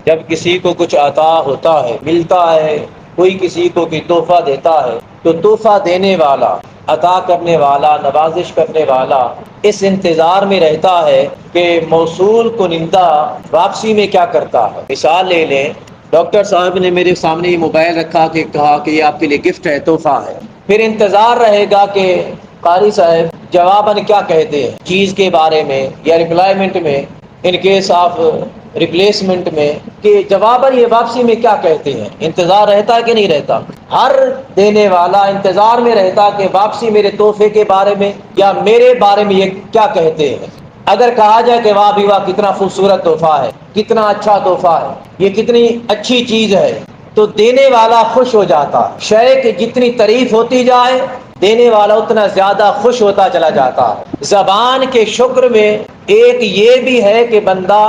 جب کسی کو کچھ عطا ہوتا ہے، ملتا ہے، کوئی کسی کو کوئی تحفہ دیتا ہے، تو تحفہ دینے والا، عطا کرنے والا، نوازش کرنے والا اس انتظار میں رہتا ہے کہ موصول کنندہ واپسی میں کیا کرتا ہے۔ مثال لے لیں، ڈاکٹر صاحب نے میرے سامنے یہ موبائل رکھا کہ کہا کہ یہ آپ کے لیے گفٹ ہے، تحفہ ہے۔ پھر انتظار رہے گا کہ قاری صاحب جواباً کیا کہتے ہیں چیز کے بارے میں، یا ریپلائمنٹ میں، ان کیس آف ریپلیسمنٹ میں، کہ جواباً یہ واپسی میں کیا کہتے ہیں۔ انتظار رہتا ہے کہ نہیں رہتا؟ ہر دینے والا انتظار میں رہتا کہ واپسی میرے تحفے کے بارے میں یا میرے بارے میں یہ کیا کہتے ہیں۔ اگر کہا جائے کہ واہ بھی واہ کتنا خوبصورت تحفہ ہے، کتنا اچھا تحفہ ہے، یہ کتنی اچھی چیز ہے، تو دینے والا خوش ہو جاتا ہے۔ شے کی جتنی تعریف ہوتی جائے، دینے والا اتنا زیادہ خوش ہوتا چلا جاتا ہے۔ زبان کے شکر میں ایک یہ بھی ہے کہ بندہ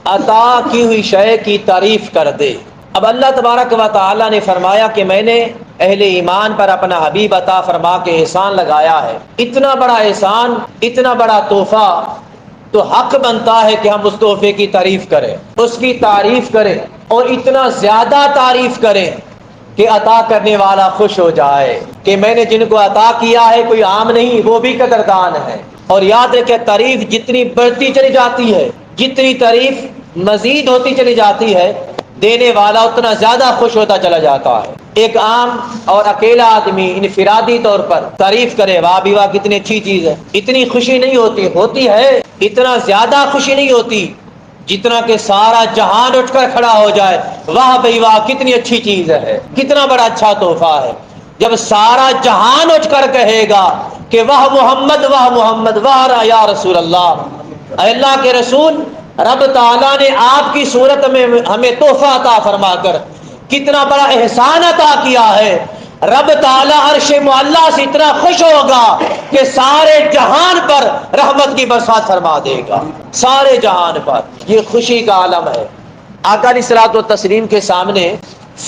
عطا کی ہوئی شے کی تعریف کر دے۔ اب اللہ تبارک و تعالی نے فرمایا کہ میں نے اہل ایمان پر اپنا حبیب عطا فرما کے احسان لگایا ہے۔ اتنا بڑا احسان، اتنا بڑا تحفہ، تو حق بنتا ہے کہ ہم اس تحفے کی تعریف کریں، اس کی تعریف کریں، اور اتنا زیادہ تعریف کریں کہ عطا کرنے والا خوش ہو جائے کہ میں نے جن کو عطا کیا ہے کوئی عام نہیں، وہ بھی قدردان ہے۔ اور یاد رکھیں تعریف جتنی بڑھتی چلی جاتی ہے، جتنی تعریف مزید ہوتی چلی جاتی ہے، دینے والا اتنا زیادہ خوش ہوتا چلا جاتا ہے۔ ایک عام اور اکیلا آدمی انفرادی طور پر تعریف کرے واہ بھی واہ کتنی اچھی چیز ہے، اتنی خوشی نہیں ہوتی، ہوتی ہے اتنا زیادہ خوشی نہیں ہوتی جتنا کہ سارا جہان اٹھ کر کھڑا ہو جائے، واہ بھائی واہ کتنی اچھی چیز ہے، کتنا بڑا اچھا تحفہ ہے۔ جب سارا جہان اٹھ کر کہے گا کہ واہ محمد واہ یا رسول اللہ، اے اللہ کے رسول، رب تعالیٰ نے آپ کی صورت میں ہمیں تحفہ عطا فرما کر کتنا بڑا احسان عطا کیا ہے، رب تعالیٰ عرش معلیٰ سے اتنا خوش ہوگا کہ سارے جہان پر رحمت کی برسات فرما دے گا، سارے جہان پر۔ یہ خوشی کا عالم ہے۔ آقا علیہ الصلوۃ والتسلیم کے سامنے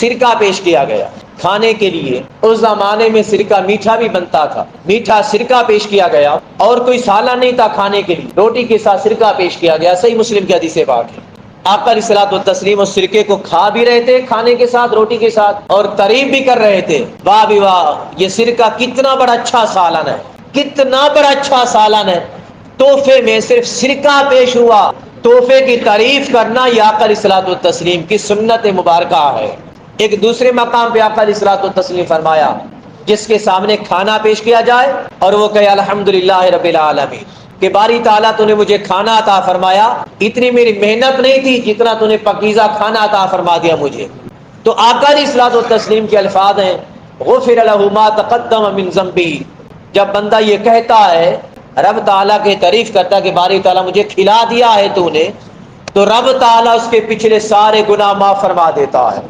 سرکہ پیش کیا گیا کھانے کے لیے۔ اس زمانے میں سرکہ میٹھا بھی بنتا تھا، میٹھا سرکہ پیش کیا گیا، اور کوئی سالن نہیں تھا کھانے کے لیے، روٹی کے ساتھ سرکہ پیش کیا گیا۔ صحیح مسلم کی حدیث پاک ہے۔ آقا علیہ الصلوۃ والتسلیم اس سرکے کو کھا بھی رہے تھے کھانے کے ساتھ، روٹی کے ساتھ، اور تعریف بھی کر رہے تھے، واہ بھی واہ یہ سرکہ کتنا بڑا اچھا سالن ہے، کتنا بڑا اچھا سالن ہے۔ تحفے میں صرف سرکہ پیش ہوا، تحفے کی تعریف کرنا یہ آقا علیہ الصلوۃ والتسلیم کی سنت مبارکہ ہے۔ ایک دوسرے مقام پہ آقا علیہ الصلوۃ والتسلیم فرمایا جس کے سامنے کھانا پیش کیا جائے اور وہ کہے الحمدللہ رب العالمین، کہ باری تعالیٰ تو نے مجھے کھانا عطا فرمایا، اتنی میری محنت نہیں تھی جتنا تو نے پاکیزہ کھانا عطا فرما دیا مجھے۔ تو آقا علیہ الصلوۃ والتسلیم کے الفاظ ہیں غفر لہ ما تقدم من ذنبہ۔ جب بندہ یہ کہتا ہے، رب تعالیٰ کی تعریف کرتا ہے کہ باری تعالیٰ مجھے کھلا دیا ہے تو نے، تو رب تعالیٰ اس کے پچھلے سارے گناہ معاف فرما دیتا ہے،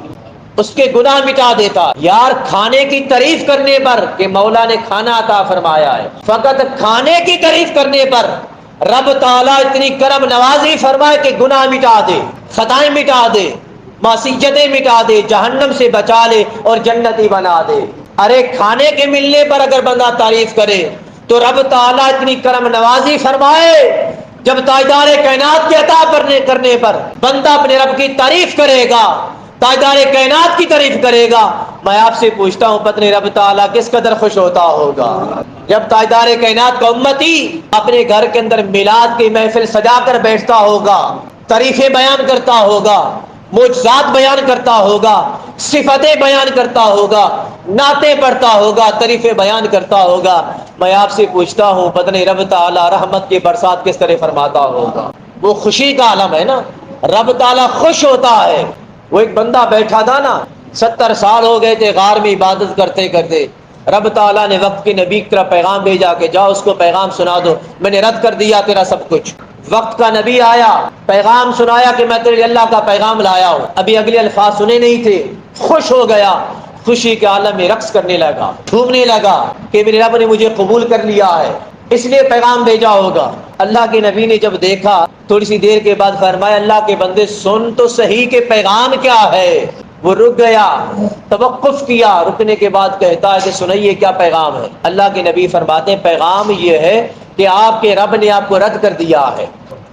اس کے گناہ مٹا دیتا۔ یار کھانے کی تعریف کرنے پر کہ مولا نے کھانا عطا فرمایا ہے، فقط کھانے کی تعریف کرنے پر رب تعالیٰ اتنی کرم نوازی فرمائے کہ گناہ مٹا دے، خطائیں مٹا دے، معصیتیں مٹا دے، جہنم سے بچا لے اور جنتی بنا دے۔ ارے کھانے کے ملنے پر اگر بندہ تعریف کرے تو رب تعالیٰ اتنی کرم نوازی فرمائے، جب تاجدار کائنات کے عطا کرنے پر بندہ اپنے رب کی تعریف کرے گا، تاجدار کائنات کی تعریف کرے گا، میں آپ سے پوچھتا ہوں پتہ رب تعالیٰ کس قدر خوش ہوتا ہوگا جب تاجدار کائنات کا امتی اپنے گھر کے اندر میلاد کی محفل سجا کر بیٹھتا ہوگا، تعریفیں بیان کرتا ہوگا، معجزات بیان کرتا ہوگا، صفتیں بیان کرتا ہوگا، نعتیں پڑھتا ہوگا، تعریفیں بیان کرتا ہوگا۔ میں آپ سے پوچھتا ہوں پتہ نہیں رب تعالیٰ رحمت کی برسات کس طرح فرماتا ہوگا۔ وہ خوشی کا عالم ہے نا، رب تعالیٰ خوش ہوتا ہے۔ وہ ایک بندہ بیٹھا تھا نا، 70 سال ہو گئے تھے غار میں عبادت کرتے کرتے، رب تعالیٰ نے وقت کے نبی کی طرف پیغام بھیجا کہ جاؤ اس کو پیغام سنا دو، میں نے رد کر دیا تیرا سب کچھ۔ وقت کا نبی آیا، پیغام سنایا کہ میں تیرے لیے اللہ کا پیغام لایا ہوں، ابھی اگلے الفاظ سنے نہیں تھے، خوش ہو گیا، خوشی کے عالم میں رقص کرنے لگا، جھومنے لگا کہ میرے رب نے مجھے قبول کر لیا ہے، اس لیے پیغام بھیجا ہوگا۔ اللہ کے نبی نے جب دیکھا تھوڑی سی دیر کے بعد فرمایا اللہ کے بندے سن تو صحیح کہ پیغام کیا ہے۔ وہ رک گیا، توقف کیا، رکنے کے بعد کہتا ہے کہ سنائیے کیا پیغام ہے۔ اللہ کے نبی فرماتے ہیں پیغام یہ ہے کہ آپ کے رب نے آپ کو رد کر دیا ہے،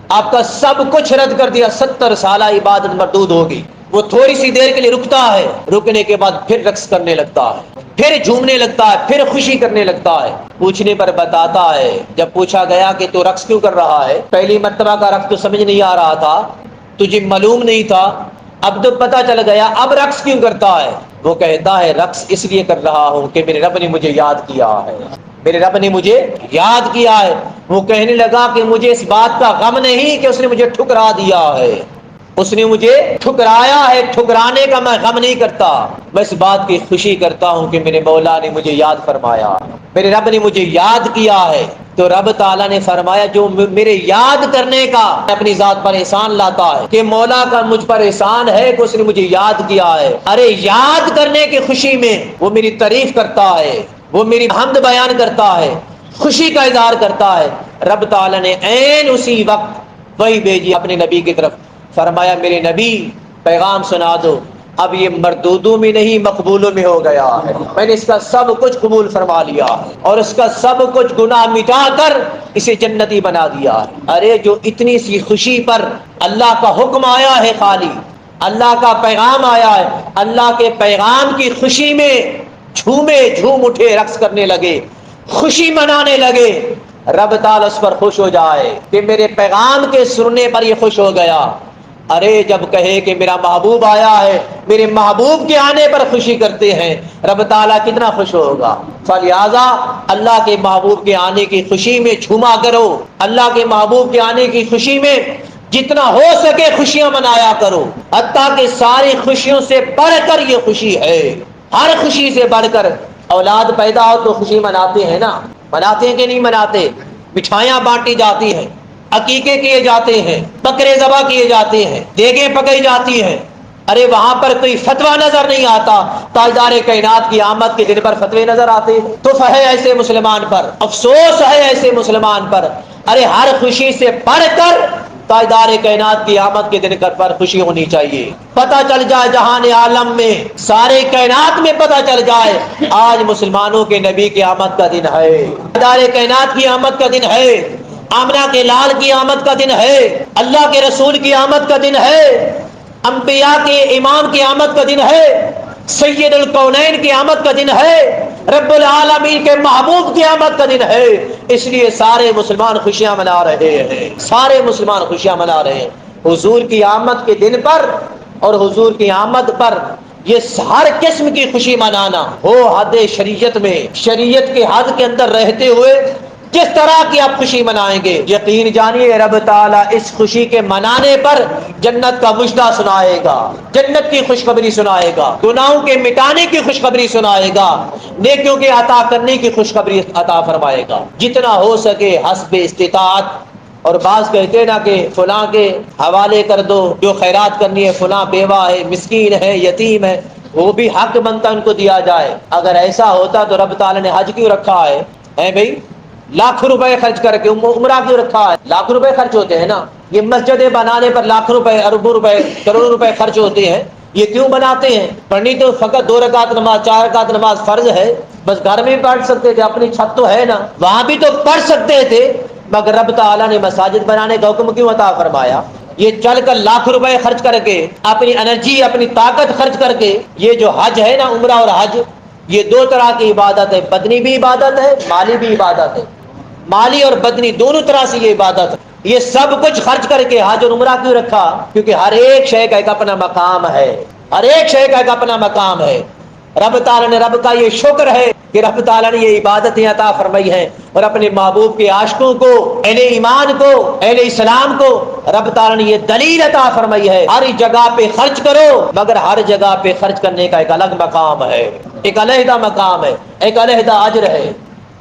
آپ کا سب کچھ رد کر دیا، 70 سالہ عبادت مردود ہوگی۔ وہ تھوڑی سی دیر کے لیے رکتا ہے، رکنے کے بعد پھر رقص کرنے لگتا ہے، پھر جھومنے لگتا ہے، پھر خوشی کرنے لگتا ہے۔ پوچھنے پر بتاتا ہے، جب پوچھا گیا کہ تو رقص کیوں کر رہا ہے، پہلی مرتبہ کا رقص تو سمجھ نہیں آ رہا تھا، تجھے معلوم نہیں تھا، اب تو پتہ چل گیا، اب رقص کیوں کرتا ہے؟ وہ کہتا ہے رقص اس لیے کر رہا ہوں کہ میرے رب نے مجھے یاد کیا ہے، میرے رب نے مجھے یاد کیا ہے۔ وہ کہنے لگا کہ مجھے اس بات کا غم نہیں کہ اس نے مجھے ٹھکرا دیا ہے، اس نے مجھے ٹھکرایا ہے، ٹھکرانے کا میں غم نہیں کرتا، میں اس بات کی خوشی کرتا ہوں کہ میرے مولا نے مجھے یاد فرمایا، میرے رب نے مجھے یاد کیا ہے۔ تو رب تعالیٰ نے فرمایا جو میرے یاد کرنے کا اپنی ذات پر احسان لاتا ہے کہ مولا کا مجھ پر احسان ہے کہ اس نے مجھے یاد کیا ہے، ارے یاد کرنے کی خوشی میں وہ میری تعریف کرتا ہے، وہ میری حمد بیان کرتا ہے، خوشی کا اظہار کرتا ہے۔ رب تعالیٰ نے عین اسی وقت وہی بھیجی اپنے نبی کی طرف، فرمایا میرے نبی پیغام سنا دو، اب یہ مردودوں میں نہیں مقبولوں میں ہو گیا ہے، میں نے اس کا سب کچھ قبول فرما لیا ہے اور اس کا سب کچھ گناہ مٹا کر اسے جنتی بنا دیا ہے۔ ارے جو اتنی سی خوشی پر اللہ کا حکم آیا ہے، خالی اللہ کا پیغام آیا ہے، اللہ کے پیغام کی خوشی میں جھومے، جھوم اٹھے، رقص کرنے لگے، خوشی منانے لگے، رب تعالیٰ اس پر خوش ہو جائے کہ میرے پیغام کے سننے پر یہ خوش ہو گیا۔ ارے جب کہے کہ میرا محبوب آیا ہے، میرے محبوب کے آنے پر خوشی کرتے ہیں، رب تعالیٰ کتنا خوش ہوگا۔ فلہذا اللہ کے محبوب کے آنے کی خوشی میں جھوما کرو، اللہ کے محبوب کے آنے کی خوشی میں جتنا ہو سکے خوشیاں منایا کرو، حتیٰ کہ ساری خوشیوں سے بڑھ کر یہ خوشی ہے، ہر خوشی سے بڑھ کر۔ اولاد پیدا ہو تو خوشی مناتے ہیں نا، مناتے ہیں کہ نہیں مناتے؟ مٹھائیاں بانٹی جاتی ہیں، عقیقے کیے جاتے ہیں، بکرے ذبح کیے جاتے ہیں، دیگیں پکائی جاتی ہیں۔ ارے وہاں پر کوئی فتویٰ نظر نہیں آتا، تاجدار کائنات کی آمد کے دن پر فتوے نظر آتے ہیں۔ تو ہے ایسے مسلمان پر، افسوس ہے ایسے مسلمان پر۔ ارے ہر خوشی سے بڑھ کر تاجدار کائنات کی آمد کے دن پر خوشی ہونی چاہیے، پتہ چل جائے جہان عالم میں، سارے کائنات میں پتہ چل جائے آج مسلمانوں کے نبی کی آمد کا دن ہے، تاجدار کائنات کی آمد کا دن ہے، آمنہ کے لال کی آمد کا دن ہے، اللہ کے رسول کی آمد کا دن ہے، انبیاء کے امام کی آمد کا دن ہے، سید الکونین کی آمد کا دن ہے، رب العالمین کے محبوب کی آمد کا دن ہے۔ اس لیے سارے مسلمان خوشیاں منا رہے ہیں، سارے مسلمان خوشیاں منا رہے ہیں حضور کی آمد کے دن پر، اور حضور کی آمد پر یہ ہر قسم کی خوشی منانا ہو حد شریعت میں، شریعت کے حد کے اندر رہتے ہوئے کس طرح کی آپ خوشی منائیں گے، یقین جانیے رب تعالیٰ اس خوشی کے منانے پر جنت کا مژدہ سنائے گا، جنت کی خوشخبری سنائے گا، گناہوں کے مٹانے کی خوشخبری سنائے گا، نیکیوں کے عطا کرنے کی خوشخبری عطا فرمائے گا، جتنا ہو سکے حسب استطاعت۔ اور بعض کہتے نا کہ فلاں کے حوالے کر دو، جو خیرات کرنی ہے، فلاں بیوہ ہے، مسکین ہے، یتیم ہے، وہ بھی حق بنتا ان کو دیا جائے۔ اگر ایسا ہوتا تو رب تعالیٰ نے حج کیوں رکھا ہے بھائی؟ لاکھ روپے خرچ کر کے عمرہ کیوں رکھا ہے؟ لاکھ روپے خرچ ہوتے ہیں نا، یہ مسجدیں بنانے پر لاکھ روپے، اربوں روپے، کروڑوں روپے خرچ ہوتے ہیں، یہ کیوں بناتے ہیں؟ پڑھنی تو فقط 2 رکعت نماز، 4 رکعت نماز فرض ہے، بس گھر میں پڑھ سکتے تھے، اپنی چھت تو ہے نا، وہاں بھی تو پڑھ سکتے تھے، مگر رب تعالیٰ نے مساجد بنانے کا حکم کیوں عطا فرمایا؟ یہ چل کر لاکھ روپے خرچ کر کے، اپنی انرجی، اپنی طاقت خرچ کر کے، یہ جو حج ہے نا، عمرہ اور حج، یہ 2 طرح کی عبادت ہے، بدنی بھی عبادت ہے، مالی بھی عبادت ہے، مالی اور بدنی دونوں طرح سے یہ عبادت ہے۔ یہ سب کچھ خرچ کر کے حج اور عمرہ کیوں رکھا؟ کیونکہ ہر ایک شے کا ایک اپنا مقام ہے، ہر ایک شے کا ایک اپنا مقام ہے۔ رب تعالیٰ نے، رب کا یہ شکر ہے کہ رب تعالیٰ نے یہ عبادتیں عطا فرمائی ہیں، اور اپنے محبوب کے عاشقوں کو، اہل ایمان کو، اہل اسلام کو رب تعالیٰ نے یہ دلیل عطا فرمائی ہے، ہر جگہ پہ خرچ کرو، مگر ہر جگہ پہ خرچ کرنے کا ایک الگ مقام ہے، ایک علیحدہ مقام ہے، ایک علیحدہ اجر ہے۔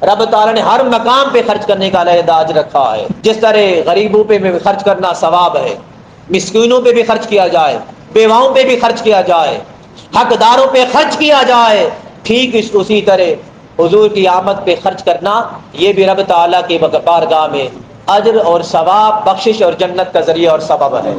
رب تعالیٰ نے ہر مقام پہ خرچ کرنے کا علیحدہ اجر رکھا ہے، جس طرح غریبوں پہ بھی خرچ کرنا ثواب ہے، مسکینوں پہ بھی خرچ کیا جائے، بیواؤں پہ بھی خرچ کیا جائے، حقداروں پہ خرچ کیا جائے، ٹھیک اسی طرح حضور کی آمد پہ خرچ کرنا، یہ بھی رب تعالیٰ کی بارگاہ میں اجر اور ثواب، بخشش اور جنت کا ذریعہ اور سبب ہے۔